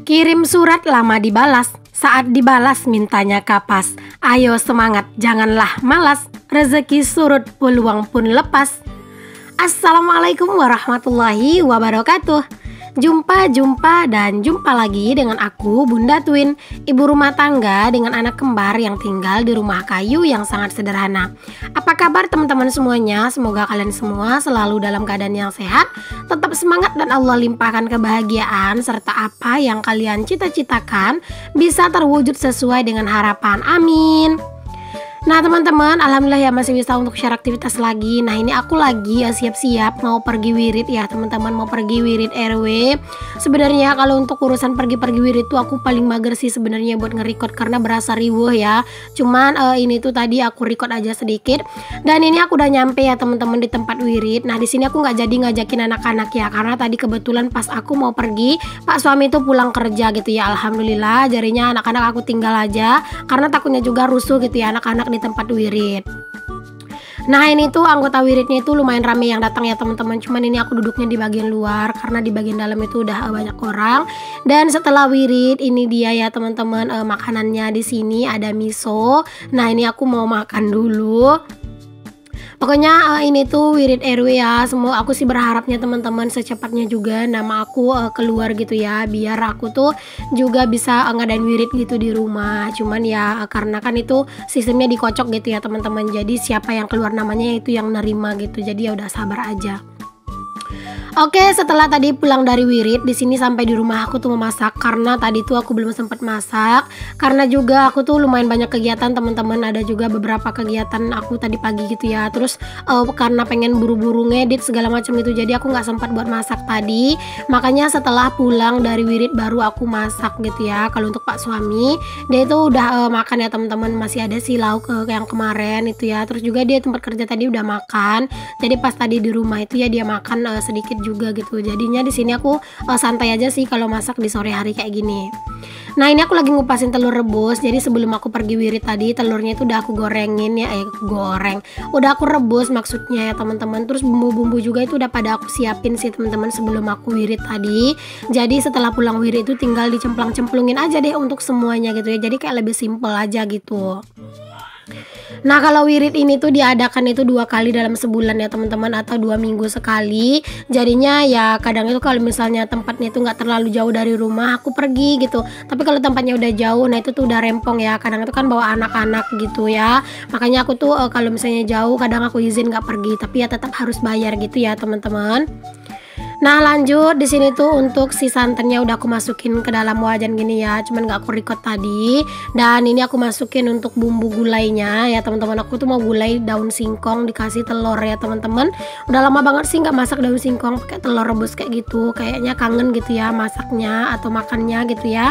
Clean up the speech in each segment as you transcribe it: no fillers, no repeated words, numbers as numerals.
Kirim surat lama dibalas, saat dibalas mintanya kapas. Ayo semangat, janganlah malas, rezeki surut peluang pun lepas. Assalamualaikum warahmatullahi wabarakatuh. Jumpa lagi dengan aku Bunda Twin, ibu rumah tangga dengan anak kembar yang tinggal di rumah kayu yang sangat sederhana. Apa kabar teman-teman semuanya? Semoga kalian semua selalu dalam keadaan yang sehat, tetap semangat dan Allah limpahkan kebahagiaan serta apa yang kalian cita-citakan bisa terwujud sesuai dengan harapan. Amin. Nah teman-teman, alhamdulillah ya masih bisa untuk share aktivitas lagi. Nah ini aku lagi siap-siap mau pergi wirid ya teman-teman, mau pergi wirid RW. Sebenarnya kalau untuk urusan pergi-pergi wirid tuh aku paling mager sih sebenarnya buat nge-record karena berasa riuh ya. Cuman ini tuh tadi aku record aja sedikit. Dan ini aku udah nyampe ya teman-teman di tempat wirid. Nah di sini aku nggak jadi ngajakin anak-anak ya karena tadi kebetulan pas aku mau pergi Pak suami tuh pulang kerja gitu ya. Alhamdulillah jadinya anak-anak aku tinggal aja karena takutnya juga rusuh gitu ya anak-anak di tempat wirid. Nah ini tuh anggota wiridnya itu lumayan rame yang datang ya teman-teman. Cuman ini aku duduknya di bagian luar karena di bagian dalam itu udah banyak orang. Dan setelah wirid ini dia ya teman-teman makanannya di sini ada miso. Nah ini aku mau makan dulu. Pokoknya ini tuh wirid RW ya. Semua aku sih berharapnya teman-teman secepatnya juga nama aku keluar gitu ya, biar aku tuh juga bisa ngadain wirid gitu di rumah. Cuman ya karena kan itu sistemnya dikocok gitu ya teman-teman. Jadi siapa yang keluar namanya itu yang nerima gitu. Jadi ya udah sabar aja. Oke, setelah tadi pulang dari wirid, di sini sampai di rumah aku tuh memasak karena tadi tuh aku belum sempat masak karena juga aku tuh lumayan banyak kegiatan teman-teman, ada juga beberapa kegiatan aku tadi pagi gitu ya. Terus karena pengen buru-buru ngedit segala macam gitu, jadi aku nggak sempat buat masak tadi. Makanya setelah pulang dari wirid baru aku masak gitu ya. Kalau untuk Pak suami, dia itu udah makan ya teman-teman, masih ada sih lauk yang kemarin itu ya. Terus juga dia tempat kerja tadi udah makan. Jadi pas tadi di rumah itu ya dia makan sedikit juga gitu. Jadinya di sini aku santai aja sih kalau masak di sore hari kayak gini. Nah ini aku lagi ngupasin telur rebus. Jadi sebelum aku pergi wirid tadi telurnya itu udah aku gorengin ya, udah aku rebus maksudnya ya teman-teman. Terus bumbu-bumbu juga itu udah pada aku siapin sih teman-teman sebelum aku wirid tadi. Jadi setelah pulang wirid itu tinggal dicemplang-cemplungin aja deh untuk semuanya gitu ya. Jadi kayak lebih simple aja gitu. Nah kalau wirid ini tuh diadakan itu 2 kali dalam sebulan ya teman-teman, atau 2 minggu sekali. Jadinya ya kadang itu kalau misalnya tempatnya itu nggak terlalu jauh dari rumah aku pergi gitu. Tapi kalau tempatnya udah jauh, nah itu tuh udah rempong ya. Kadang itu kan bawa anak-anak gitu ya. Makanya aku tuh kalau misalnya jauh kadang aku izin nggak pergi, tapi ya tetap harus bayar gitu ya teman-teman. Nah lanjut di sini tuh untuk si santannya udah aku masukin ke dalam wajan gini ya, cuman nggak aku record tadi. Dan ini aku masukin untuk bumbu gulainya ya teman-teman. Aku tuh mau gulai daun singkong dikasih telur ya teman-teman. Udah lama banget sih nggak masak daun singkong pakai telur rebus kayak gitu. Kayaknya kangen gitu ya masaknya atau makannya gitu ya.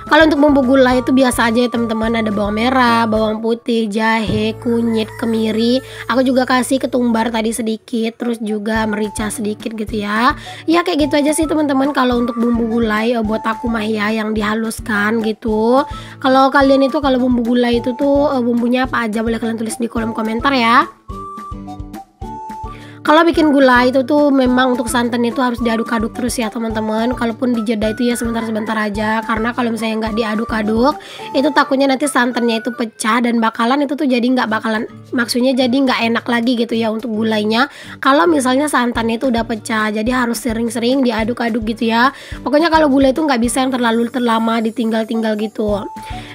Kalau untuk bumbu gulai itu biasa aja ya teman-teman, ada bawang merah, bawang putih, jahe, kunyit, kemiri. Aku juga kasih ketumbar tadi sedikit, terus juga merica sedikit gitu ya. Ya kayak gitu aja sih teman-teman kalau untuk bumbu gulai buat aku mah ya yang dihaluskan gitu. Kalau kalian itu kalau bumbu gulai itu tuh bumbunya apa aja boleh kalian tulis di kolom komentar ya. Kalau bikin gulai itu tuh memang untuk santan itu harus diaduk-aduk terus ya teman-teman. Kalaupun dijeda itu ya sebentar-sebentar aja, karena kalau misalnya nggak diaduk-aduk itu takutnya nanti santannya itu pecah dan bakalan itu tuh jadi nggak bakalan, maksudnya jadi nggak enak lagi gitu ya untuk gulainya. Kalau misalnya santannya itu udah pecah, jadi harus sering-sering diaduk-aduk gitu ya. Pokoknya kalau gulai itu nggak bisa yang terlalu lama ditinggal-tinggal gitu.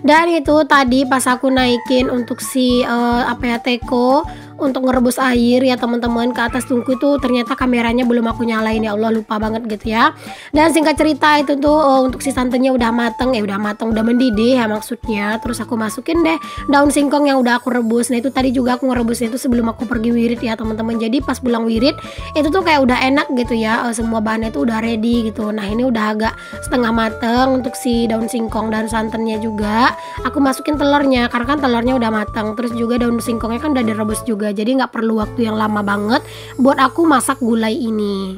Dan itu tadi pas aku naikin untuk si teko untuk ngerebus air ya teman-teman ke atas tungku itu ternyata kameranya belum aku nyalain ya Allah, lupa banget gitu ya. Dan singkat cerita itu tuh untuk si santannya udah mateng udah mendidih ya maksudnya. Terus aku masukin deh daun singkong yang udah aku rebus. Nah itu tadi juga aku ngerebusnya itu sebelum aku pergi wirid ya teman-teman. Jadi pas pulang wirid itu tuh kayak udah enak gitu ya, semua bahannya itu udah ready gitu. Nah ini udah agak setengah mateng untuk si daun singkong dan santannya juga. Aku masukin telurnya karena kan telurnya udah matang. Terus juga daun singkongnya kan udah direbus juga, jadi nggak perlu waktu yang lama banget buat aku masak gulai ini.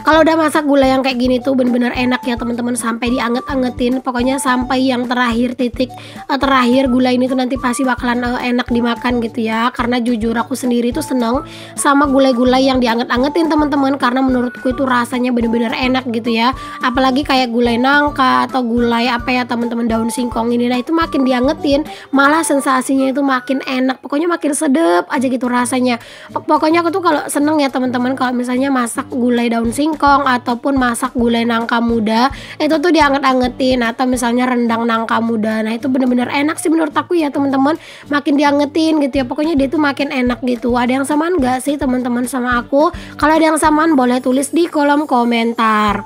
Kalau udah masak gulai yang kayak gini tuh bener-bener enak ya teman-teman, sampai dianget-angetin, pokoknya sampai yang terakhir titik terakhir gulai ini tuh nanti pasti bakalan enak dimakan gitu ya. Karena jujur aku sendiri tuh seneng sama gulai-gulai yang dianget-angetin teman-teman, karena menurutku itu rasanya bener-bener enak gitu ya. Apalagi kayak gulai nangka atau gulai apa ya teman-teman, daun singkong ini, nah itu makin diangetin malah sensasinya itu makin enak, pokoknya makin sedep aja gitu rasanya. Pokoknya aku tuh kalau seneng ya teman-teman kalau misalnya masak gulai daun singkong ataupun masak gulai nangka muda itu tuh dianget-angetin, atau misalnya rendang nangka muda, nah itu bener-bener enak sih menurut aku ya teman-teman, makin diangetin gitu ya, pokoknya dia tuh makin enak gitu. Ada yang samaan nggak sih teman-teman sama aku? Kalau ada yang samaan boleh tulis di kolom komentar.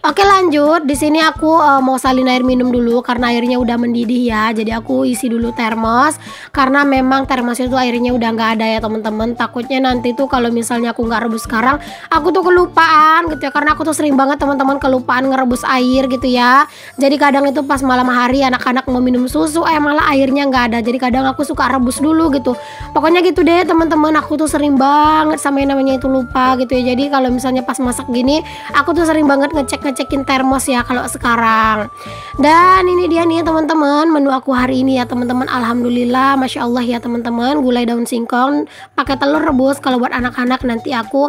Oke lanjut, di sini aku mau salin air minum dulu karena airnya udah mendidih ya. Jadi aku isi dulu termos karena memang termos itu airnya udah nggak ada ya teman-teman. Takutnya nanti tuh kalau misalnya aku nggak rebus sekarang, aku tuh kelupaan gitu ya. Karena aku tuh sering banget teman-teman kelupaan ngerebus air gitu ya. Jadi kadang itu pas malam hari anak-anak mau minum susu, malah airnya nggak ada. Jadi kadang aku suka rebus dulu gitu. Pokoknya gitu deh teman-teman. Aku tuh sering banget sama yang namanya itu lupa gitu ya. Jadi kalau misalnya pas masak gini, aku tuh sering banget ngecekin termos ya kalau sekarang. Dan ini dia nih teman-teman menu aku hari ini ya teman-teman. Alhamdulillah, masya Allah ya teman-teman, gulai daun singkong pakai telur rebus. Kalau buat anak-anak nanti aku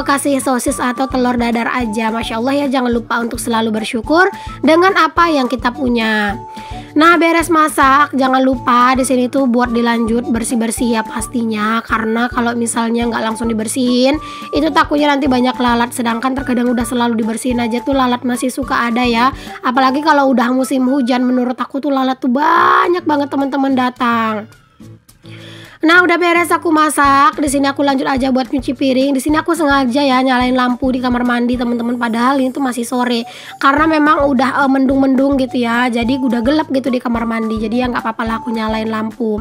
kasih sosis atau telur dadar aja. Masya Allah ya, jangan lupa untuk selalu bersyukur dengan apa yang kita punya. Nah beres masak jangan lupa di sini tuh buat dilanjut bersih-bersih ya pastinya, karena kalau misalnya nggak langsung dibersihin itu takutnya nanti banyak lalat, sedangkan terkadang udah selalu dibersihin aja tuh lalat masih suka ada ya. Apalagi kalau udah musim hujan, menurut aku tuh lalat tuh banyak banget teman-teman datang. Nah udah beres aku masak, di sini aku lanjut aja buat nyuci piring. Di sini aku sengaja ya nyalain lampu di kamar mandi teman-teman, padahal ini tuh masih sore karena memang udah mendung-mendung gitu ya. Jadi udah gelap gitu di kamar mandi. Jadi ya nggak apa-apa lah aku nyalain lampu.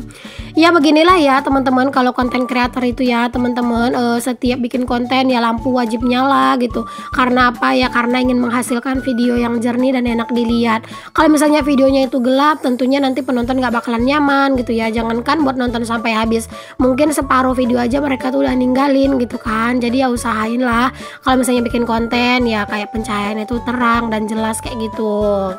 Ya beginilah ya teman-teman kalau konten kreator itu ya teman-teman, setiap bikin konten ya lampu wajib nyala gitu. Karena apa ya? Karena ingin menghasilkan video yang jernih dan enak dilihat. Kalau misalnya videonya itu gelap, tentunya nanti penonton nggak bakalan nyaman gitu ya. Jangankan buat nonton sampai habis, mungkin separuh video aja mereka tuh udah ninggalin gitu kan. Jadi ya usahain lah kalau misalnya bikin konten ya kayak pencahayaan itu terang dan jelas kayak gitu.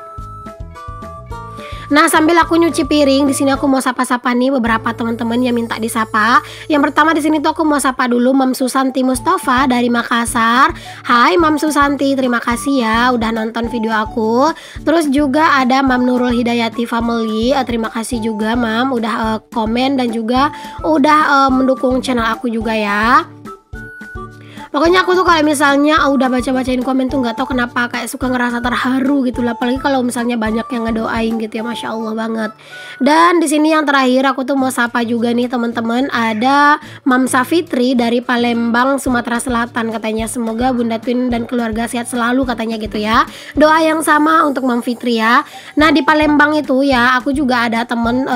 Nah sambil aku nyuci piring, di sini aku mau sapa-sapa nih beberapa teman-teman yang minta disapa. Yang pertama di sini tuh aku mau sapa dulu Mam Susanti Mustafa dari Makassar. Hai Mam Susanti, terima kasih ya udah nonton video aku. Terus juga ada Mam Nurul Hidayati Family, terima kasih juga Mam udah komen dan juga udah mendukung channel aku juga ya. Pokoknya aku tuh kalau misalnya udah baca-bacain komen tuh nggak tahu kenapa kayak suka ngerasa terharu gitu lah, apalagi kalau misalnya banyak yang ngedoain gitu ya, masya Allah banget. Dan di sini yang terakhir aku tuh mau sapa juga nih teman-teman, ada Mam Safitri dari Palembang Sumatera Selatan, katanya semoga Bunda Twin dan keluarga sehat selalu katanya gitu ya. Doa yang sama untuk Mam Fitri ya. Nah di Palembang itu ya aku juga ada temen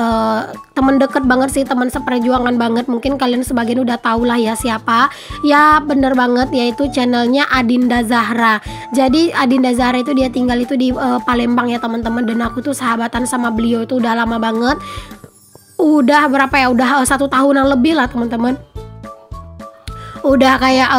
deket banget sih, teman seperjuangan banget, mungkin kalian sebagian udah tahu lah ya siapa ya, bener banget yaitu channelnya Adinda Zahra. Jadi Adinda Zahra itu dia tinggal itu di Palembang ya teman-teman, dan aku tuh sahabatan sama beliau itu udah lama banget, udah berapa ya, udah 1 tahunan lebih lah teman-teman. Udah kayak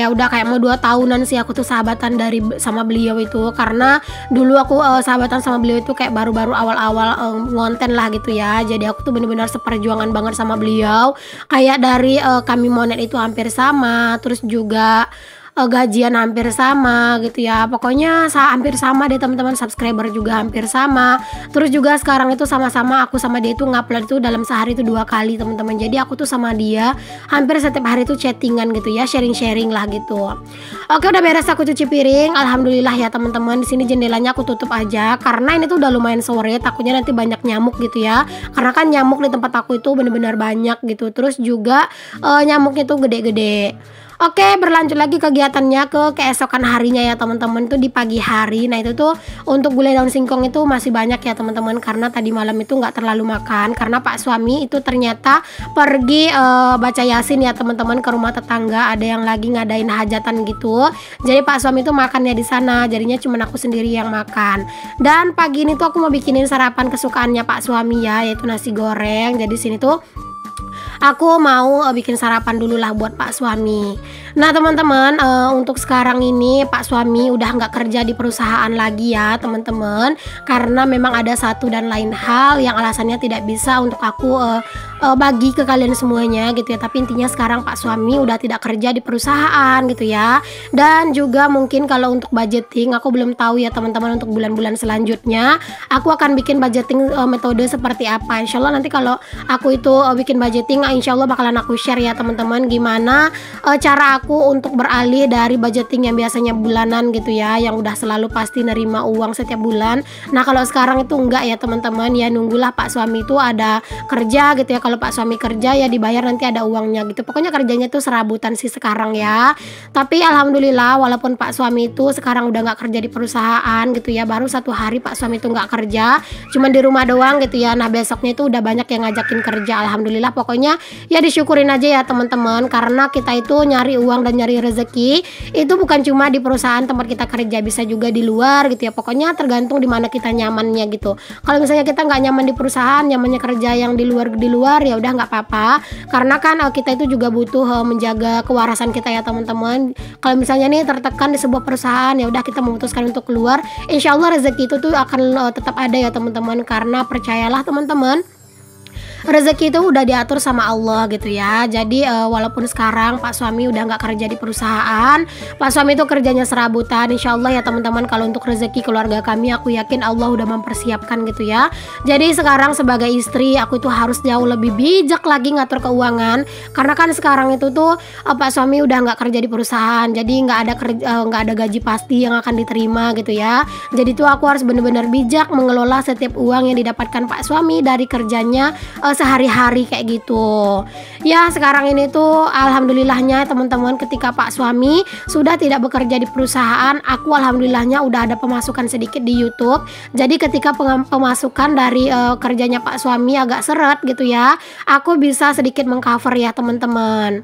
udah kayak mau 2 tahunan sih aku tuh sahabatan sama beliau itu, karena dulu aku sahabatan sama beliau itu kayak baru-baru awal-awal ngonten lah gitu ya. Jadi aku tuh bener-bener seperjuangan banget sama beliau, kayak dari kami monet itu hampir sama, terus juga gajian hampir sama gitu ya. Pokoknya hampir sama deh teman-teman, subscriber juga hampir sama. Terus juga sekarang itu sama-sama aku sama dia itu ngupload itu dalam sehari itu 2 kali teman-teman. Jadi aku tuh sama dia hampir setiap hari itu chattingan gitu ya, sharing-sharing lah gitu. Oke udah beres aku cuci piring, alhamdulillah ya teman-teman. Di sini jendelanya aku tutup aja karena ini tuh udah lumayan sore, takutnya nanti banyak nyamuk gitu ya. Karena kan nyamuk di tempat aku itu bener-bener banyak gitu. Terus juga nyamuknya tuh gede-gede. Oke, berlanjut lagi kegiatannya ke keesokan harinya ya teman-teman, tuh di pagi hari. Nah itu tuh untuk gulai daun singkong itu masih banyak ya teman-teman, karena tadi malam itu nggak terlalu makan karena Pak suami itu ternyata pergi baca yasin ya teman-teman ke rumah tetangga, ada yang lagi ngadain hajatan gitu. Jadi Pak suami itu makannya di sana, jadinya cuma aku sendiri yang makan. Dan pagi ini tuh aku mau bikinin sarapan kesukaannya Pak suami ya, yaitu nasi goreng. Jadi sini tuh aku mau bikin sarapan dulu lah buat Pak suami. Nah teman-teman, untuk sekarang ini Pak suami udah nggak kerja di perusahaan lagi ya teman-teman, karena memang ada satu dan lain hal yang alasannya tidak bisa untuk aku bagi ke kalian semuanya gitu ya. Tapi intinya sekarang Pak suami udah tidak kerja di perusahaan gitu ya. Dan juga mungkin kalau untuk budgeting aku belum tahu ya teman-teman, untuk bulan-bulan selanjutnya aku akan bikin budgeting metode seperti apa. Insya Allah nanti kalau aku itu bikin budgeting, insya Allah bakalan aku share ya teman-teman, gimana cara aku untuk beralih dari budgeting yang biasanya bulanan gitu ya, yang udah selalu pasti nerima uang setiap bulan. Nah kalau sekarang itu enggak ya teman-teman, ya nunggulah Pak suami itu ada kerja gitu ya. Kalau Pak suami kerja ya dibayar nanti ada uangnya gitu. Pokoknya kerjanya tuh serabutan sih sekarang ya. Tapi alhamdulillah walaupun Pak suami itu sekarang udah nggak kerja di perusahaan gitu ya, baru 1 hari Pak suami itu nggak kerja, cuman di rumah doang gitu ya. Nah besoknya itu udah banyak yang ngajakin kerja. Alhamdulillah, pokoknya ya disyukurin aja ya teman-teman, karena kita itu nyari uang dan nyari rezeki itu bukan cuma di perusahaan tempat kita kerja, bisa juga di luar gitu ya. Pokoknya tergantung di mana kita nyamannya gitu. Kalau misalnya kita nggak nyaman di perusahaan, nyamannya kerja yang di luar ya udah nggak apa-apa, karena kan kita itu juga butuh menjaga kewarasan kita ya teman-teman. Kalau misalnya nih tertekan di sebuah perusahaan, ya udah kita memutuskan untuk keluar, insya Allah rezeki itu tuh akan tetap ada ya teman-teman, karena percayalah teman-teman, rezeki itu udah diatur sama Allah gitu ya. Jadi walaupun sekarang Pak suami udah nggak kerja di perusahaan, Pak suami itu kerjanya serabutan, insya Allah ya teman-teman, kalau untuk rezeki keluarga kami aku yakin Allah udah mempersiapkan gitu ya. Jadi sekarang sebagai istri aku itu harus jauh lebih bijak lagi ngatur keuangan, karena kan sekarang itu tuh Pak suami udah nggak kerja di perusahaan, jadi nggak ada gaji pasti yang akan diterima gitu ya. Jadi tuh aku harus benar-benar bijak mengelola setiap uang yang didapatkan Pak suami dari kerjanya sehari-hari kayak gitu ya. Sekarang ini tuh alhamdulillahnya teman-teman, ketika Pak suami sudah tidak bekerja di perusahaan, aku alhamdulillahnya udah ada pemasukan sedikit di YouTube. Jadi ketika pemasukan dari kerjanya Pak suami agak seret gitu ya, aku bisa sedikit mengcover ya teman-teman.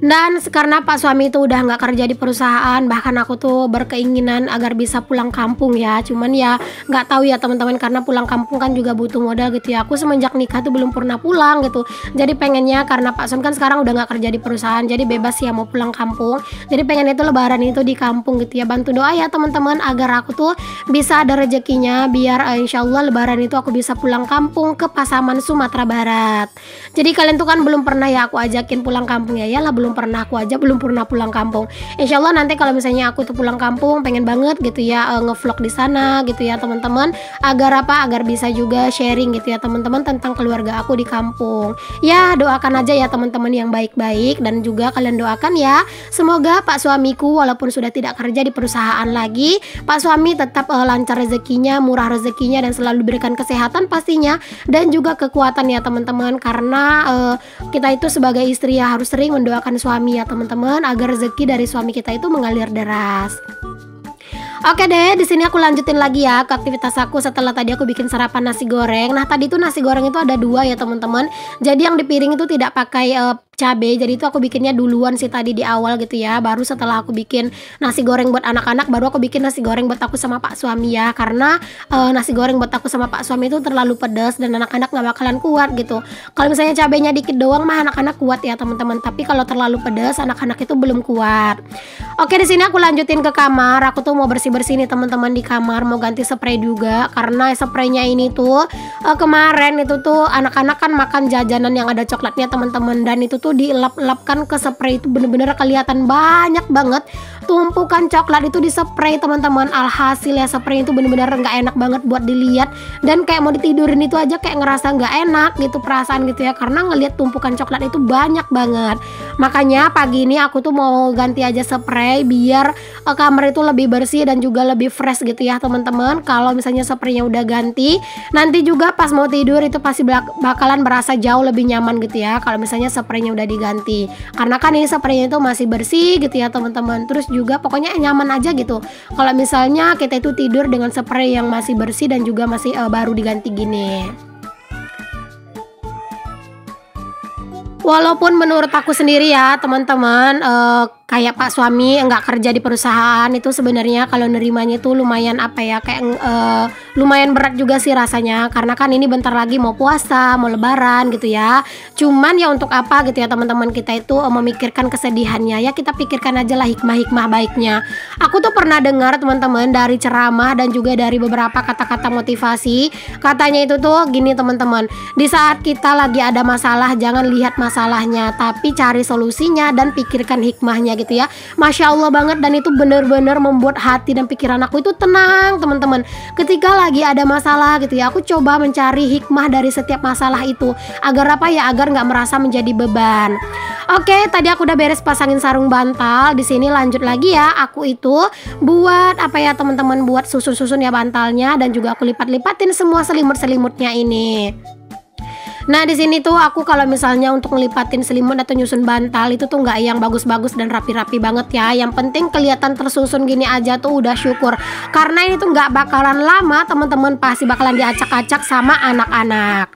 Dan karena Pak suami itu udah nggak kerja di perusahaan, bahkan aku tuh berkeinginan agar bisa pulang kampung ya. Cuman ya nggak tahu ya teman-teman, karena pulang kampung kan juga butuh modal gitu ya. Aku semenjak nikah tuh belum pernah pulang gitu. Jadi pengennya, karena Pak suami kan sekarang udah nggak kerja di perusahaan, jadi bebas ya mau pulang kampung. Jadi pengen itu lebaran itu di kampung gitu ya. Bantu doa ya teman-teman agar aku tuh bisa ada rezekinya, biar insya Allah lebaran itu aku bisa pulang kampung ke Pasaman, Sumatera Barat. Jadi kalian tuh kan belum pernah ya aku ajakin pulang kampung ya. Yalah belum pernah, aku aja belum pernah pulang kampung. Insya Allah nanti kalau misalnya aku tuh pulang kampung, pengen banget gitu ya ngevlog di sana gitu ya teman-teman, agar apa, agar bisa juga sharing gitu ya teman-teman tentang keluarga aku di kampung. Ya doakan aja ya teman-teman yang baik-baik, dan juga kalian doakan ya semoga Pak suamiku walaupun sudah tidak kerja di perusahaan lagi, Pak suami tetap lancar rezekinya, murah rezekinya, dan selalu diberikan kesehatan pastinya, dan juga kekuatan ya teman-teman, karena kita itu sebagai istri ya harus sering mendoakan suami ya teman-teman, agar rezeki dari suami kita itu mengalir deras. Oke deh, di sini aku lanjutin lagi ya ke aktivitas aku setelah tadi aku bikin sarapan nasi goreng. Nah tadi tuh nasi goreng itu ada 2 ya teman-teman. Jadi yang di piring itu tidak pakai cabai, jadi itu aku bikinnya duluan sih tadi di awal gitu ya. Baru setelah aku bikin nasi goreng buat anak-anak, baru aku bikin nasi goreng buat aku sama Pak suami ya. Karena nasi goreng buat aku sama Pak suami itu terlalu pedas dan anak-anak nggak bakalan kuat gitu. Kalau misalnya cabainya dikit doang mah anak-anak kuat ya teman-teman, tapi kalau terlalu pedas anak-anak itu belum kuat. Oke, di sini aku lanjutin ke kamar. Aku tuh mau bersih-bersih nih teman-teman di kamar, mau ganti spray juga, karena spraynya ini tuh kemarin itu tuh anak-anak kan makan jajanan yang ada coklatnya teman-teman, dan itu tuh dielap-elapkan ke spray, itu bener-bener kelihatan banyak banget tumpukan coklat itu di spray teman-teman. Alhasil ya spray itu bener-bener nggak enak banget buat dilihat, dan kayak mau ditidurin itu aja kayak ngerasa nggak enak gitu perasaan gitu ya, karena ngelihat tumpukan coklat itu banyak banget. Makanya pagi ini aku tuh mau ganti aja spray biar kamar itu lebih bersih dan juga lebih fresh gitu ya teman-teman. Kalau misalnya spraynya udah ganti, nanti juga pas mau tidur itu pasti bakalan berasa jauh lebih nyaman gitu ya kalau misalnya spraynya udah diganti, karena kan ini spraynya itu masih bersih gitu ya teman-teman. Terus juga pokoknya nyaman aja gitu kalau misalnya kita itu tidur dengan spray yang masih bersih dan juga masih baru diganti gini. Walaupun menurut aku sendiri ya teman-teman, kayak pak suami nggak kerja di perusahaan itu sebenarnya kalau nerimanya itu lumayan apa ya, kayak lumayan berat juga sih rasanya, karena kan ini bentar lagi mau puasa, mau lebaran gitu ya. Cuman ya untuk apa gitu ya teman-teman, kita itu memikirkan kesedihannya ya, kita pikirkan aja lah hikmah-hikmah baiknya. Aku tuh pernah dengar teman-teman dari ceramah dan juga dari beberapa kata-kata motivasi, katanya itu tuh gini teman-teman, di saat kita lagi ada masalah jangan lihat masalahnya tapi cari solusinya dan pikirkan hikmahnya gitu ya. Masya Allah banget, dan itu bener-bener membuat hati dan pikiran aku itu tenang teman-teman. Ketika lagi ada masalah gitu ya, aku coba mencari hikmah dari setiap masalah itu, agar apa ya, agar nggak merasa menjadi beban. Oke, tadi aku udah beres pasangin sarung bantal. Di sini lanjut lagi ya, aku itu buat apa ya teman-teman, buat susun-susun ya bantalnya, dan juga aku lipat-lipatin semua selimut-selimutnya ini. Nah di sini tuh aku kalau misalnya untuk ngelipatin selimut atau nyusun bantal itu tuh nggak yang bagus-bagus dan rapi-rapi banget ya. Yang penting kelihatan tersusun gini aja tuh udah syukur. Karena ini tuh nggak bakalan lama teman-teman, pasti bakalan diacak-acak sama anak-anak.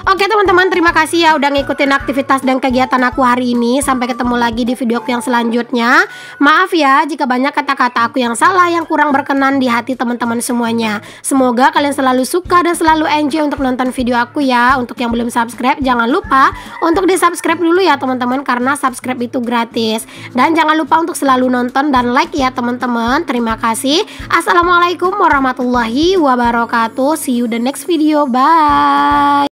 Oke teman-teman, terima kasih ya udah ngikutin aktivitas dan kegiatan aku hari ini. Sampai ketemu lagi di video yang selanjutnya. Maaf ya jika banyak kata-kata aku yang salah, yang kurang berkenan di hati teman-teman semuanya. Semoga kalian selalu suka dan selalu enjoy untuk nonton video aku ya. Untuk yang belum subscribe, jangan lupa untuk di subscribe dulu ya teman-teman, karena subscribe itu gratis. Dan jangan lupa untuk selalu nonton dan like ya teman-teman. Terima kasih. Assalamualaikum warahmatullahi wabarakatuh. See you the next video. Bye.